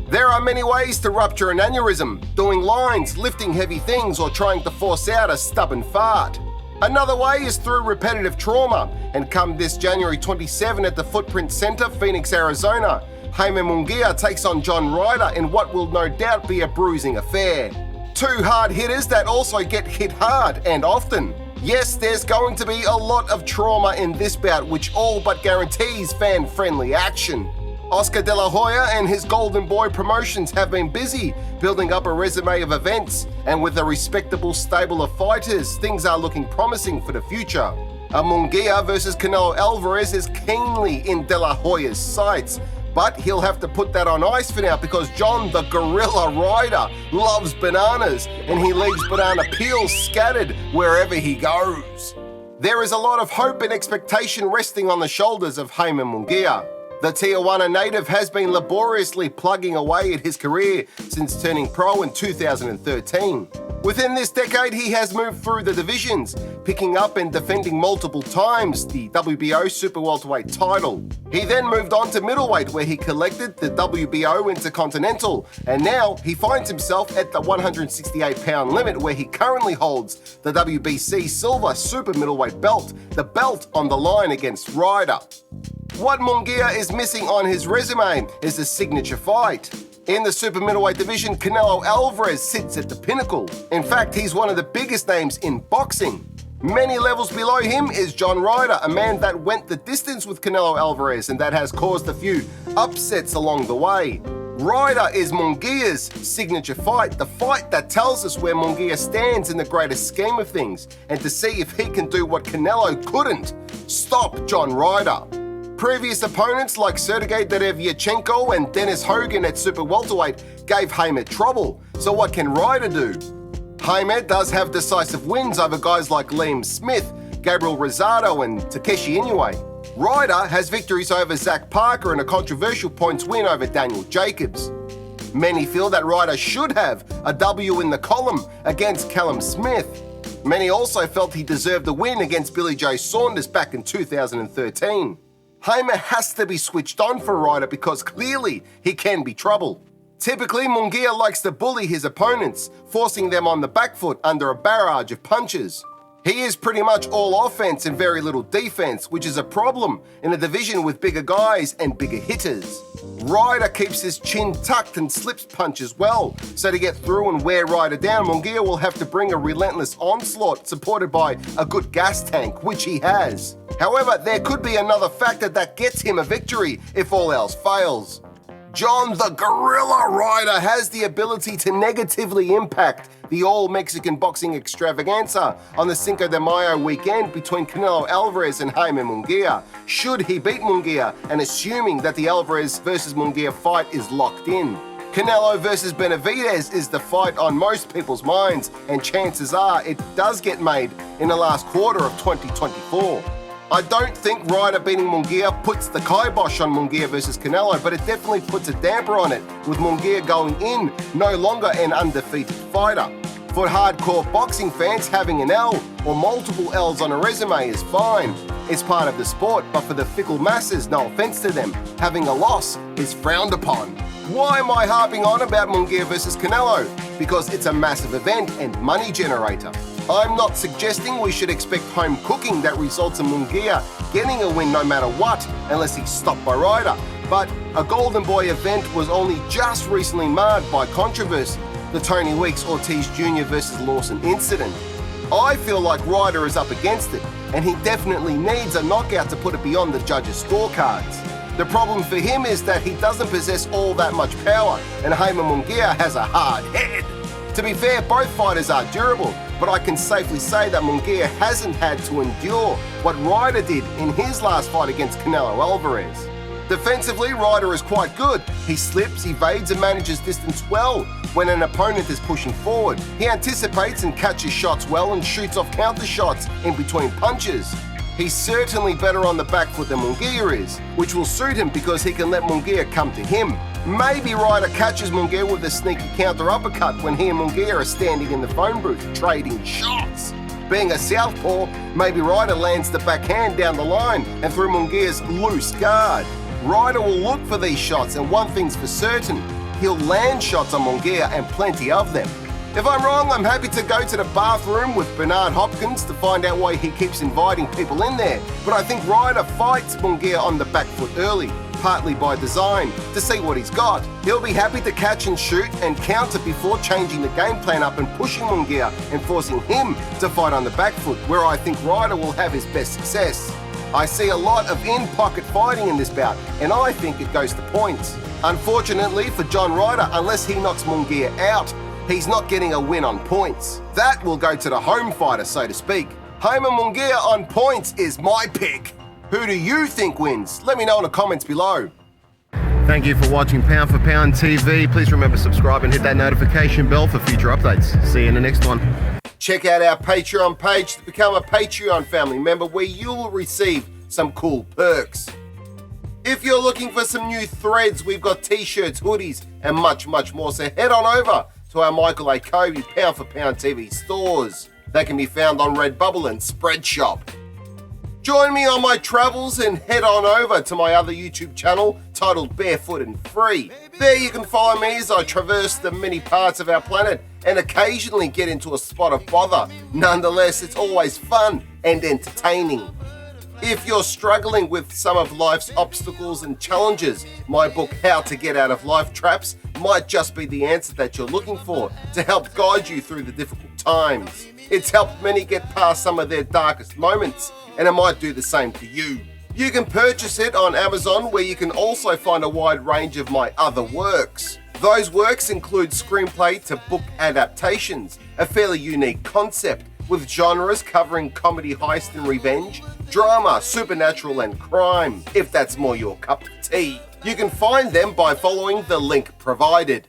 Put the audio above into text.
There are many ways to rupture an aneurysm: doing lines, lifting heavy things, or trying to force out a stubborn fart. Another way is through repetitive trauma, and come this January 27 at the Footprint Center, Phoenix, Arizona, Jaime Munguia takes on John Ryder in what will no doubt be a bruising affair. Two hard hitters that also get hit hard and often. Yes, there's going to be a lot of trauma in this bout, which all but guarantees fan-friendly action. Oscar De La Hoya and his Golden Boy Promotions have been busy building up a resume of events, and with a respectable stable of fighters, things are looking promising for the future. A Munguia versus Canelo Alvarez is keenly in De La Hoya's sights, but he'll have to put that on ice for now because John the Gorilla Ryder loves bananas and he leaves banana peels scattered wherever he goes. There is a lot of hope and expectation resting on the shoulders of Jaime Munguia. The Tijuana native has been laboriously plugging away at his career since turning pro in 2013. Within this decade, he has moved through the divisions, picking up and defending multiple times the WBO Super Welterweight title. He then moved on to middleweight, where he collected the WBO Intercontinental, and now he finds himself at the 168-pound limit, where he currently holds the WBC Silver Super Middleweight belt, the belt on the line against Ryder. What Munguia is missing on his resume is a signature fight. In the super middleweight division, Canelo Alvarez sits at the pinnacle. In fact, he's one of the biggest names in boxing. Many levels below him is John Ryder, a man that went the distance with Canelo Alvarez and that has caused a few upsets along the way. Ryder is Munguia's signature fight, the fight that tells us where Munguia stands in the greater scheme of things, and to see if he can do what Canelo couldn't: stop John Ryder. Previous opponents like Sergey Derevyachenko and Dennis Hogan at super welterweight gave Jaime trouble, so what can Ryder do? Jaime does have decisive wins over guys like Liam Smith, Gabriel Rosado and Takeshi Inoue. Ryder has victories over Zach Parker and a controversial points win over Daniel Jacobs. Many feel that Ryder should have a W in the column against Callum Smith. Many also felt he deserved a win against Billy J. Saunders back in 2013. Jaime has to be switched on for Ryder because clearly he can be trouble. Typically, Munguia likes to bully his opponents, forcing them on the back foot under a barrage of punches. He is pretty much all offense and very little defense, which is a problem in a division with bigger guys and bigger hitters. Ryder keeps his chin tucked and slips punches well, so to get through and wear Ryder down, Munguia will have to bring a relentless onslaught supported by a good gas tank, which he has. However, there could be another factor that gets him a victory if all else fails. John the Gorilla Ryder has the ability to negatively impact the all-Mexican boxing extravaganza on the Cinco de Mayo weekend between Canelo Alvarez and Jaime Munguia, should he beat Munguia, and assuming that the Alvarez versus Munguia fight is locked in. Canelo versus Benavidez is the fight on most people's minds, and chances are it does get made in the last quarter of 2024. I don't think Ryder beating Munguia puts the kibosh on Munguia versus Canelo, but it definitely puts a damper on it, with Munguia going in no longer an undefeated fighter. For hardcore boxing fans, having an L or multiple L's on a resume is fine. It's part of the sport, but for the fickle masses, no offense to them, having a loss is frowned upon. Why am I harping on about Munguia versus Canelo? Because it's a massive event and money generator. I'm not suggesting we should expect home cooking that results in Munguia getting a win no matter what, unless he's stopped by Ryder. But a Golden Boy event was only just recently marred by controversy, the Tony Weeks Ortiz Jr. versus Lawson incident. I feel like Ryder is up against it, and he definitely needs a knockout to put it beyond the judges' scorecards. The problem for him is that he doesn't possess all that much power, and Jaime Munguia has a hard head. To be fair, both fighters are durable, but I can safely say that Munguia hasn't had to endure what Ryder did in his last fight against Canelo Alvarez. Defensively, Ryder is quite good. He slips, evades and manages distance well when an opponent is pushing forward. He anticipates and catches shots well and shoots off counter shots in between punches. He's certainly better on the back foot than Munguia is, which will suit him because he can let Munguia come to him. Maybe Ryder catches Munguia with a sneaky counter uppercut when he and Munguia are standing in the phone booth trading shots. Being a southpaw, maybe Ryder lands the backhand down the line and through Munguia's loose guard. Ryder will look for these shots, and one thing's for certain, he'll land shots on Munguia and plenty of them. If I'm wrong, I'm happy to go to the bathroom with Bernard Hopkins to find out why he keeps inviting people in there, but I think Ryder fights Munguia on the back foot early, partly by design, to see what he's got. He'll be happy to catch and shoot and counter before changing the game plan up and pushing Munguia and forcing him to fight on the back foot, where I think Ryder will have his best success. I see a lot of in-pocket fighting in this bout, and I think it goes to points. Unfortunately for John Ryder, unless he knocks Munguia out, he's not getting a win on points. That will go to the home fighter, so to speak. Jaime Munguia on points is my pick. Who do you think wins? Let me know in the comments below. Thank you for watching Pound for Pound TV. Please remember to subscribe and hit that notification bell for future updates. See you in the next one. Check out our Patreon page to become a Patreon family member, where you'll receive some cool perks. If you're looking for some new threads, we've got t-shirts, hoodies, and much, much more. So head on over to our Michael Akobi Pound for Pound TV stores. They can be found on Redbubble and Spreadshirt. Join me on my travels and head on over to my other YouTube channel titled Barefoot and Free. There you can follow me as I traverse the many parts of our planet and occasionally get into a spot of bother. Nonetheless, it's always fun and entertaining. If you're struggling with some of life's obstacles and challenges, my book How to Get Out of Life Traps might just be the answer that you're looking for to help guide you through the difficult times. It's helped many get past some of their darkest moments, and it might do the same to you. You can purchase it on Amazon, where you can also find a wide range of my other works. Those works include screenplay to book adaptations, a fairly unique concept, with genres covering comedy, heist and revenge, drama, supernatural and crime, if that's more your cup of tea. You can find them by following the link provided.